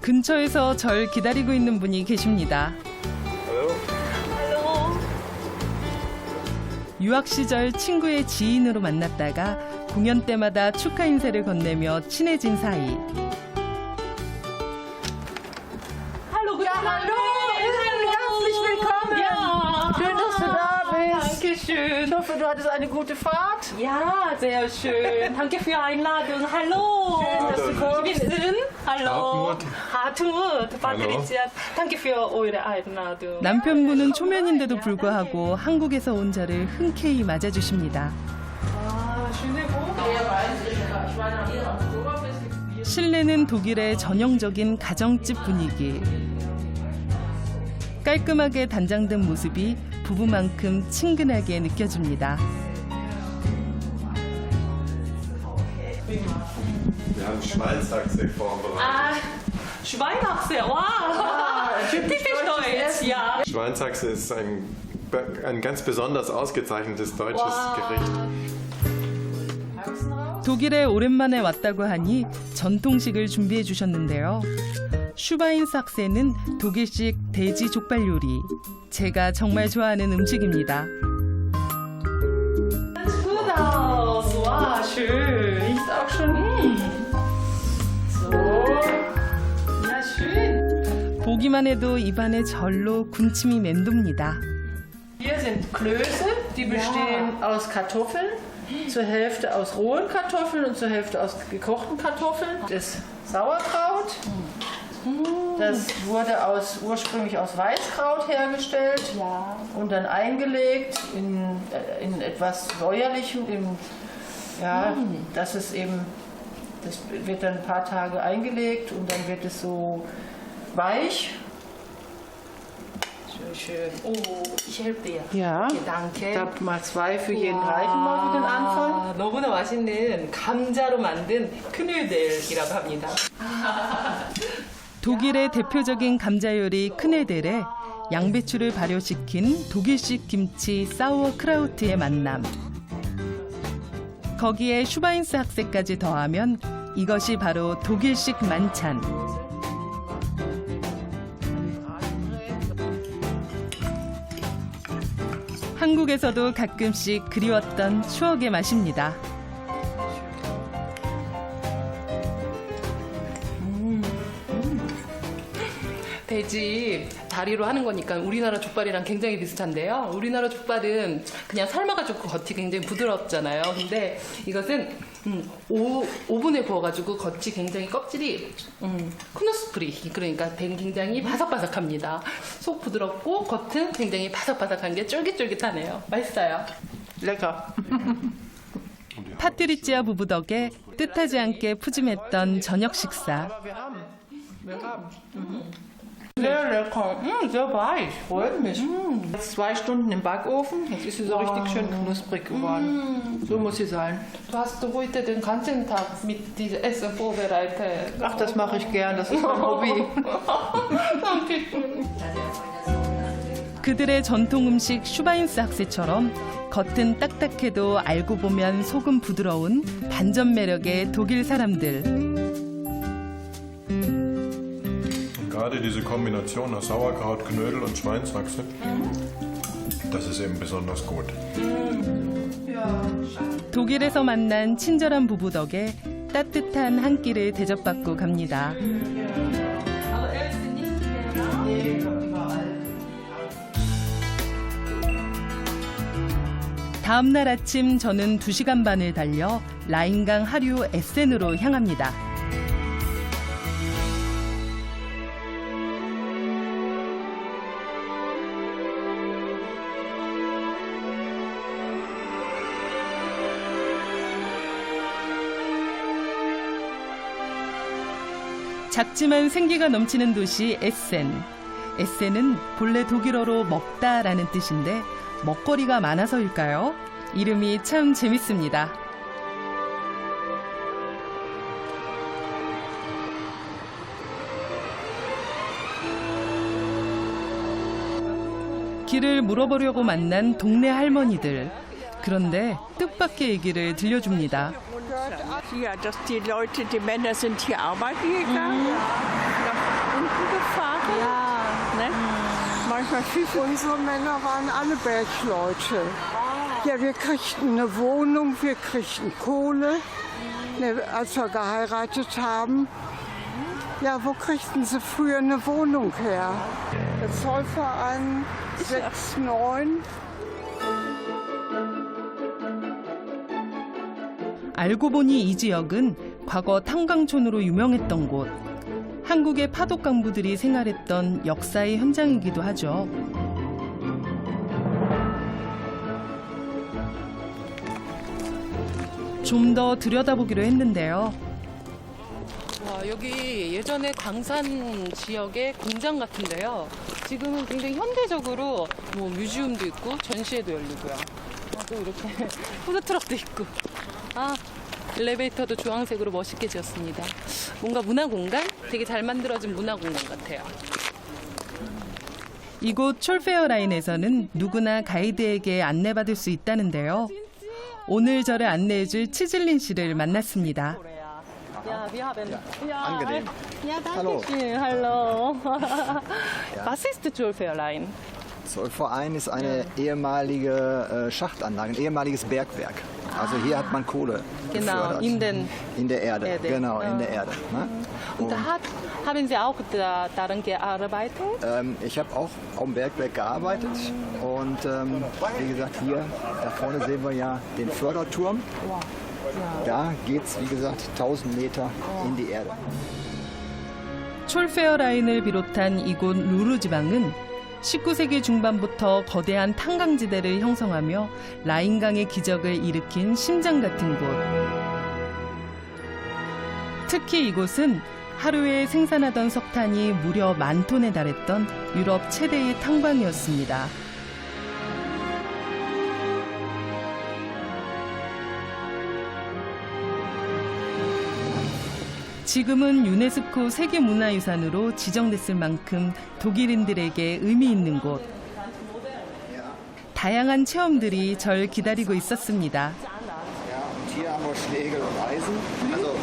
근처에서 절 기다리고 있는 분이 계십니다. 유학 시절 친구의 지인으로 만났다가 공연 때마다 축하 인사를 건네며 친해진 사이. Hallo, guten Tag. Hallo, herzlich willkommen. Ja. Schön, dass du da bist. Dankeschön. Ich hoffe, du hattest eine gute Fahrt. Ja, sehr schön. Danke für die Einladung. Hallo. Schön, dass du kommst. Sie wissen? Hallo. Hartmut. Hartmut. Patricia. Danke für eure Einladung. 남편분은 초면인데도 불구하고 한국에서 온 저를 흔쾌히 맞아주십니다. 실내는 독일의 전형적인 가정집 분위기. 깔끔하게 단장된 모습이 부부만큼 친근하게 느껴집니다. Wir haben Schweinshaxe vorbereitet. Ah, Schweinshaxe. Wow. Typisch Deutsch. Ja. Schweinshaxe ist ein ganz besonders ausgezeichnetes deutsches Gericht. 독일에 오랜만에 왔다고 하니 전통식을 준비해 주셨는데요. 슈바인삭세는 독일식 돼지 족발 요리. 제가 정말 좋아하는 음식입니다. Gut aus. Wow, schön. Ist auch schon. So. Ja, schön. 보기만 해도 입안에 절로 군침이 맴돕니다. Hier sind Klöße, die bestehen aus Kartoffeln, zur Hälfte aus rohen Kartoffeln und zur Hälfte aus gekochten Kartoffeln. Das Sauerkraut, das wurde ursprünglich aus Weißkraut hergestellt und dann eingelegt in etwas Säuerlichem. Das wird dann ein paar Tage eingelegt und dann wird es so weich. Schön. Oh, ich helfe dir. Ja, Okay, danke. ich habe mal 2 für jeden reichen mal für den Anfang. 너무나 맛있는 감자로 만든 크누델이라고 합니다. 독일의 대표적인 감자 요리 크네델에 양배추를 발효시킨 독일식 김치 사우어크라우트의 만남. 거기에 슈바인스학세까지 더하면 이것이 바로 독일식 만찬. 한국에서도 가끔씩 그리웠던 추억의 맛입니다. 돼지 다리로 하는 거니까 우리나라 족발이랑 굉장히 비슷한데요. 우리나라 족발은 그냥 삶아가지고 겉이 굉장히 부드럽잖아요. 근데 이것은 오븐에 구워가지고 겉이 굉장히 껍질이 쿠누스프리, 그러니까 굉장히 바삭바삭합니다. 속 부드럽고 겉은 굉장히 바삭바삭한 게 쫄깃쫄깃하네요. 맛있어요. Lecker. 파트리치아 부부 덕에 뜻하지 않게 푸짐했던 저녁 식사. Sehr lecker. Sehr weich. Freut mich. Jetzt 2 Stunden im Backofen. Jetzt ist sie so richtig schön knusprig geworden. So muss sie sein. Du hast heute den ganzen Tag mit diesem Essen vorbereitet. Ach, das mache ich gern. Das ist mein Hobby. 그들의 전통 음식 슈바인스학세처럼 겉은 딱딱해도 알고 보면 속은 부드러운 반전 매력의 독일 사람들. Gerade diese Kombination aus Sauerkraut, Knödel und Schweinshaxe, das ist eben besonders gut. 독일에서 만난 친절한 부부 덕에 따뜻한 한 끼를 대접받고 갑니다. 다음 날 아침 저는 2시간 반을 달려 라인강 하류 에센으로 향합니다. 작지만 생기가 넘치는 도시 에센. 에센은 본래 독일어로 먹다라는 뜻인데 먹거리가 많아서일까요? 이름이 참 재밌습니다. 길을 물어보려고 만난 동네 할머니들. 그런데 뜻밖의 얘기를 들려줍니다. Ja, dass die Leute, die Männer sind hier arbeiten gegangen. gefahren? Ja. Ne? Manchmal viel. Unsere Männer waren alle Bergleute. Ja, wir kriegten eine Wohnung, wir kriegten Kohle, als wir geheiratet haben. Ja, wo kriegten sie früher eine Wohnung her? Der Zollverein 6-9. 알고 보니 이 지역은 과거 탄광촌으로 유명했던 곳, 한국의 파독 강부들이 생활했던 역사의 현장이기도 하죠. 좀 더 들여다보기로 했는데요. 와, 여기 예전에 광산 지역의 공장 같은데요. 지금은 굉장히 현대적으로 뭐 뮤지엄도 있고 전시회도 열리고요. 또 이렇게 푸드트럭도 있고. 엘리베이터도 주황색으로 멋있게 지었습니다. 뭔가 문화공간? 되게 잘 만들어진 문화공간 같아요. 이곳 촐페어 라인에서는 누구나 가이드에게 안내받을 수 있다는데요. 오늘 저를 안내해줄 치즐린 씨를 만났습니다. Ja, wir haben. Ja, Angenehm. Ja, danke Hallo. schön. Hallo. Was ist die Zollverein? Zollverein ist eine ehemalige Schachtanlage, ein ehemaliges Bergwerk. Also hier hat man Kohle Genau, gefördert. In der Erde. Genau, in der Erde. Ne? Und haben Sie auch daran gearbeitet? Ich habe auch am Bergwerk gearbeitet und wie gesagt, hier da vorne sehen wir ja den Förderturm. Da geht es, wie gesagt, 1000 Meter in die Erde. 촐페어 라인을 비롯한 이곳 루르 지방은 19세기 중반부터 거대한 탄광지대를 형성하며 라인강의 기적을 일으킨 심장 같은 곳. 특히 이곳은 하루에 생산하던 석탄이 무려 10,000톤에 달했던 유럽 최대의 탄광이었습니다. 지금은 유네스코 세계문화유산으로 지정됐을 만큼 독일인들에게 의미 있는 곳. 다양한 체험들이 절 기다리고 있었습니다. Und hier haben wir Schlägel und Eisen. Also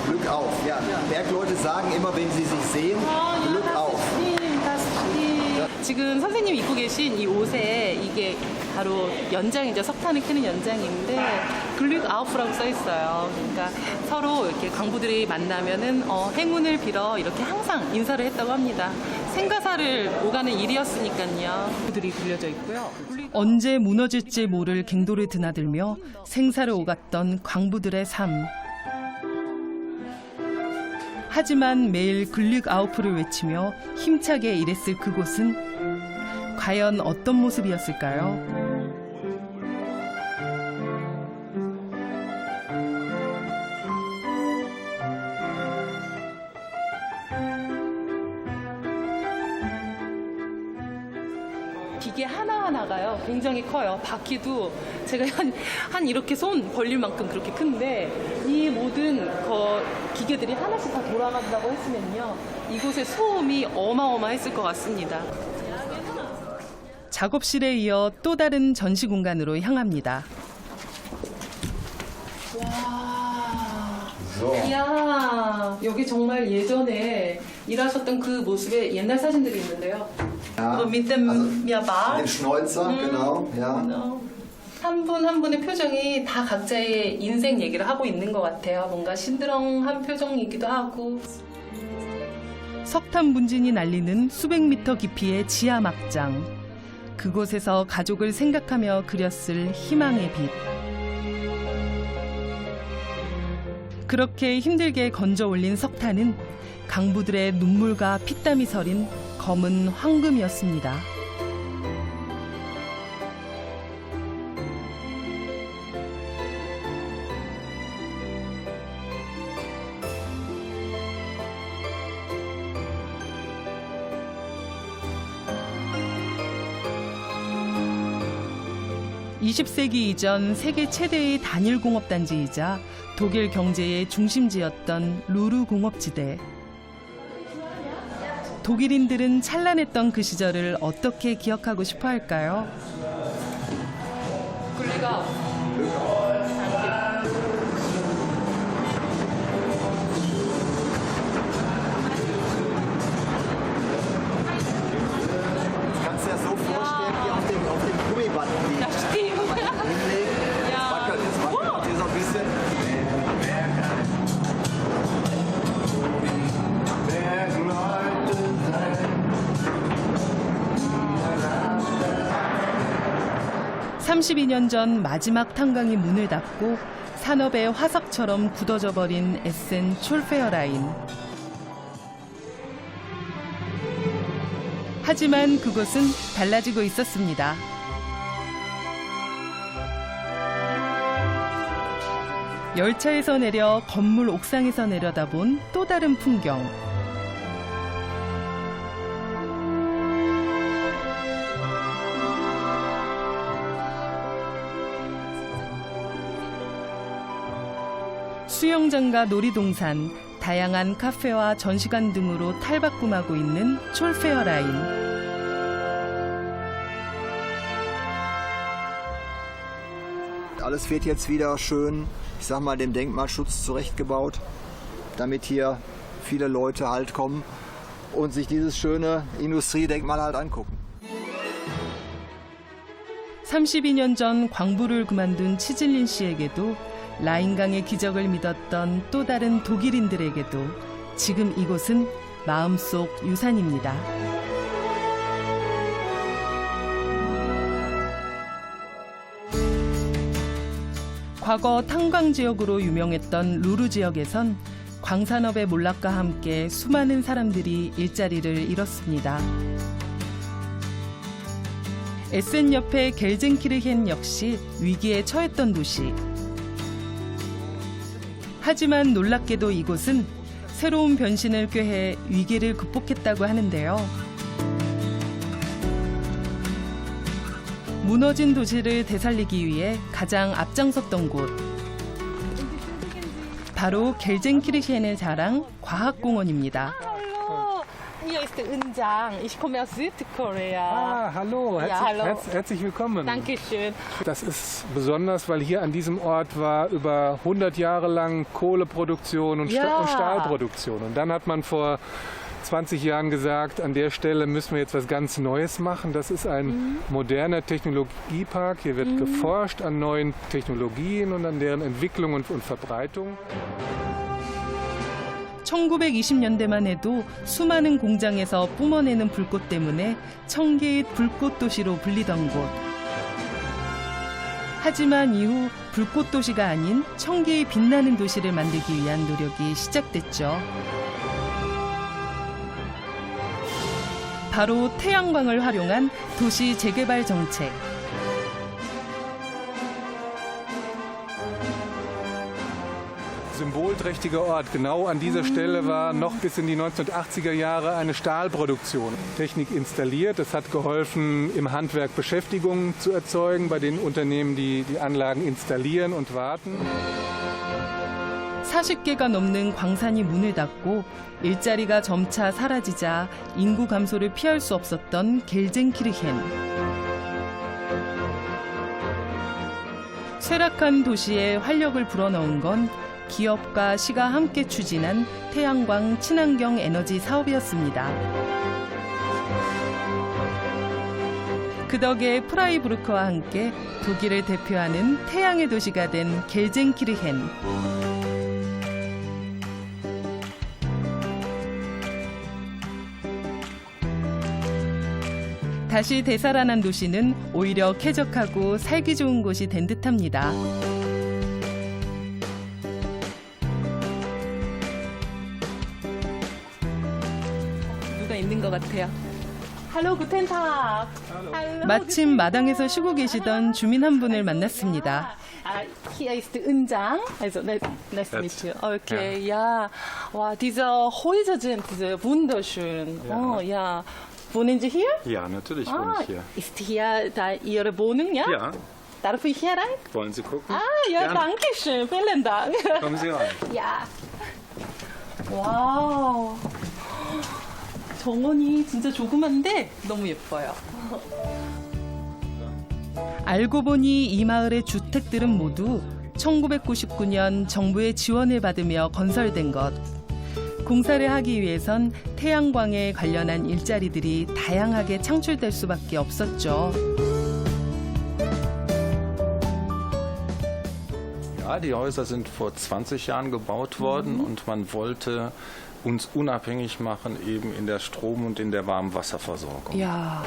Glück auf. Ja, Bergleute sagen immer, wenn sie sich sehen, Glück auf. 지금 선생님이 입고 계신 이 옷에 이게 바로 연장이죠. 석탄을 캐는 연장인데 글릭 아우프라고 써 있어요. 그러니까 서로 이렇게 광부들이 만나면은 행운을 빌어 이렇게 항상 인사를 했다고 합니다. 생가사를 오가는 일이었으니까요. 그들이 그려져 있고요. 언제 무너질지 모를 갱도를 드나들며 생사를 오갔던 광부들의 삶. 하지만 매일 글릭 아우프를 외치며 힘차게 일했을 그곳은 과연 어떤 모습이었을까요? 기계 하나하나가요 굉장히 커요. 바퀴도 제가 한 이렇게 손 벌릴 만큼 그렇게 큰데 이 모든 기계들이 하나씩 다 돌아간다고 했으면요 이곳의 소음이 어마어마했을 것 같습니다. 작업실에 이어 또 다른 전시 공간으로 향합니다. 이야, 여기 정말 예전에 일하셨던 그 모습의 옛날 사진들이 있는데요. Ja, mit dem Bart. Den Schnäuzer, genau. Ja. 한 분 한 분의 표정이 다 각자의 인생 얘기를 하고 있는 것 같아요. 뭔가 신드렁한 표정이기도 하고. 석탄 분진이 날리는 수백 미터 깊이의 지하 막장. 그곳에서 가족을 생각하며 그렸을 희망의 빛. 그렇게 힘들게 건져 올린 석탄은 강부들의 눈물과 피땀이 서린 검은 황금이었습니다. (20세기) 이전 세계 최대의 단일 공업단지이자 독일 경제의 중심지였던 루르 공업지대. 독일인들은 찬란했던 그 시절을 어떻게 기억하고 싶어 할까요? 굴리가 32년 전 마지막 탄광이 문을 닫고 산업의 화석처럼 굳어져 버린 에센 촐페어 라인. 하지만 그곳은 달라지고 있었습니다. 열차에서 내려 건물 옥상에서 내려다본 또 다른 풍경. 수영장과 놀이동산, 다양한 카페와 전시관 등으로 탈바꿈하고 있는 촐페어 라인. Alles wird jetzt wieder schön, ich sag mal, dem Denkmalschutz zurechtgebaut, damit hier viele Leute halt kommen und sich dieses schöne Industriedenkmal halt angucken. 32년 전 광부를 그만둔 치즐린 씨에게도 라인강의 기적을 믿었던 또 다른 독일인들에게도 지금 이곳은 마음속 유산입니다. 과거 탄광 지역으로 유명했던 루르 지역에선 광산업의 몰락과 함께 수많은 사람들이 일자리를 잃었습니다. 에센 옆의 겔젠키르헨 역시 위기에 처했던 도시. 하지만 놀랍게도 이곳은 새로운 변신을 꾀해 위기를 극복했다고 하는데요. 무너진 도시를 되살리기 위해 가장 앞장섰던 곳. 바로 겔젠키르헨의 자랑 과학공원입니다. Hallo, hier ist der Unjang. Ich komme aus Südkorea. Ah, hallo, Ja, hallo. herzlich willkommen. Dankeschön. Das ist besonders, weil hier an diesem Ort war über 100 Jahre lang Kohleproduktion und, Ja. und Stahlproduktion. Und dann hat man vor 20 Jahren gesagt, an der Stelle müssen wir jetzt was ganz Neues machen. Das ist ein moderner Technologiepark. Hier wird geforscht an neuen Technologien und an deren Entwicklung und Verbreitung. 1920년대만 해도 수많은 공장에서 뿜어내는 불꽃 때문에 청계의 불꽃 도시로 불리던 곳. 하지만 이후 불꽃 도시가 아닌 청계의 빛나는 도시를 만들기 위한 노력이 시작됐죠. 바로 태양광을 활용한 도시 재개발 정책. Symbolträchtiger Ort. Genau an dieser Stelle war noch bis in die 1980er Jahre eine Stahlproduktion. Technik installiert. Das hat geholfen, im Handwerk Beschäftigung zu erzeugen bei den Unternehmen, die die Anlagen installieren und warten. 40개가 넘는 광산이 문을 닫고 일자리가 점차 사라지자 인구 감소를 피할 수 없었던 겔젠키르헨. 쇠락한 도시에 활력을 불어넣은 건 기업과 시가 함께 추진한 태양광 친환경 에너지 사업이었습니다. 그 덕에 프라이부르크와 함께 독일을 대표하는 태양의 도시가 된 겔젠키르헨. 다시 되살아난 도시는 오히려 쾌적하고 살기 좋은 곳이 된 듯합니다. 누가 있는 것 같아요. Hallo, guten Tag. Hallo. 마침 마당에서 쉬고 계시던 주민 한 분을 만났습니다. Hier ist der Unjang. Also, nice to meet you. Okay, ja. Wow, diese Häuser sind wunderschön. Ja. Oh, ja. Wohnen Sie hier? Ja, natürlich wohne ich hier. Ist hier da Ihre Wohnung, ja? Ja, Darf ich hier rein? wollen Sie gucken? Ah, ja, Gerne. danke schön. Vielen Dank. Kommen Sie rein. Ja. 와우. 정원이 진짜 조그만데 너무 예뻐요. 알고 보니 이 마을의 주택들은 모두 1999년 정부의 지원을 받으며 건설된 것. 공사를 하기 위해선 태양광에 관련한 일자리들이 다양하게 창출될 수밖에 없었죠. Ja, die Häuser sind vor 20 Jahren gebaut worden und man wollte uns unabhängig machen eben in der Strom- und in der Warmwasserversorgung. 야.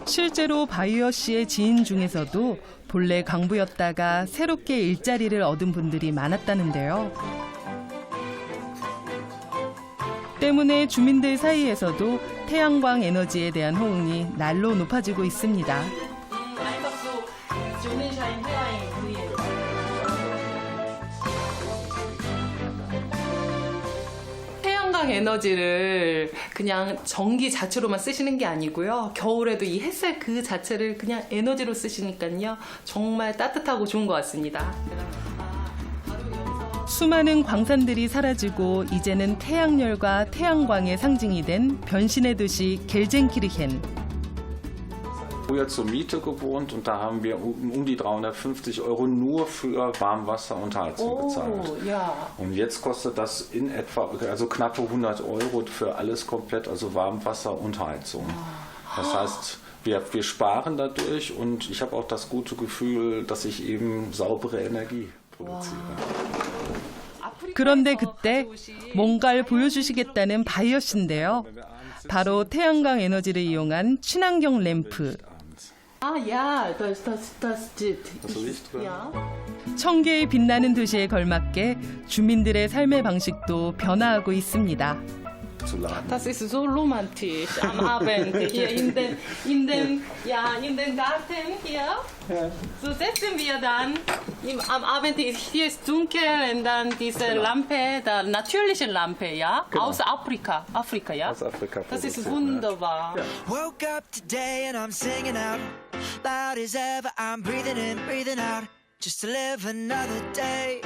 실제로 바이어 씨의 지인 중에서도 본래 광부였다가 새롭게 일자리를 얻은 분들이 많았다는데요. 때문에 주민들 사이에서도 태양광 에너지에 대한 호응이 날로 높아지고 있습니다. 태양광 에너지를 그냥 전기 자체로만 쓰시는 게 아니고요. 겨울에도 이 햇살 그 자체를 그냥 에너지로 쓰시니까요. 정말 따뜻하고 좋은 것 같습니다. 수많은 광산들이 사라지고 이제는 태양열과 태양광의 상징이 된 변신의 도시 겔젠키르헨. Früher zur Miete gewohnt und da haben wir um die 350 € nur für Warmwasser und Heizung bezahlt. ja. Und jetzt kostet das in etwa, also knappe 100 € für alles komplett, also Warmwasser und Heizung. Das heißt, wir sparen dadurch und ich habe auch das gute Gefühl, dass ich eben saubere Energie produziere. 그런데 그때 뭔가를 보여주시겠다는 바이어 씨인데요. 바로 태양광 에너지를 이용한 친환경 램프. Ah ja, das Licht drin. ja. 청계의 빛나는 도시에 걸맞게 주민들의 삶의 방식도 변화하고 있습니다. Zu laden. Das ist so romantisch am Abend hier in den Garten hier. So sitzen wir dann. Am Abend hier ist dunkel und dann diese Lampe, der natürliche Lampe, ja, aus Afrika, ja. Aus Afrika Das ist produziert, wunderbar. Woke up today and I'm singing out loud as ever. I'm breathing in, breathing out, just to live another day.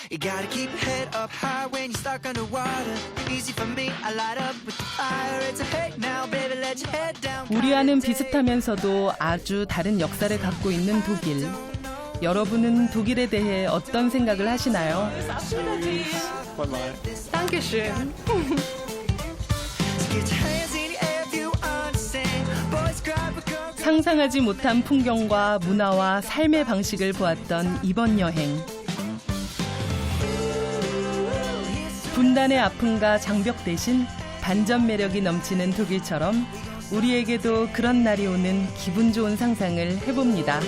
You gotta keep your head up high when you're stuck underwater. Easy for me, I light up with the fire. It's a hate now, baby, let your head down. 우리와는 비슷하면서도 아주 다른 역사를 갖고 있는 독일. 여러분은 독일에 대해 어떤 생각을 하시나요? Dankeschön. Get your hands in the air if you understand. Boys cry but girls 상상하지 못한 풍경과 문화와 삶의 방식을 보았던 이번 여행. 분단의 아픔과 장벽 대신 반전 매력이 넘치는 독일처럼 우리에게도 그런 날이 오는 기분 좋은 상상을 해봅니다.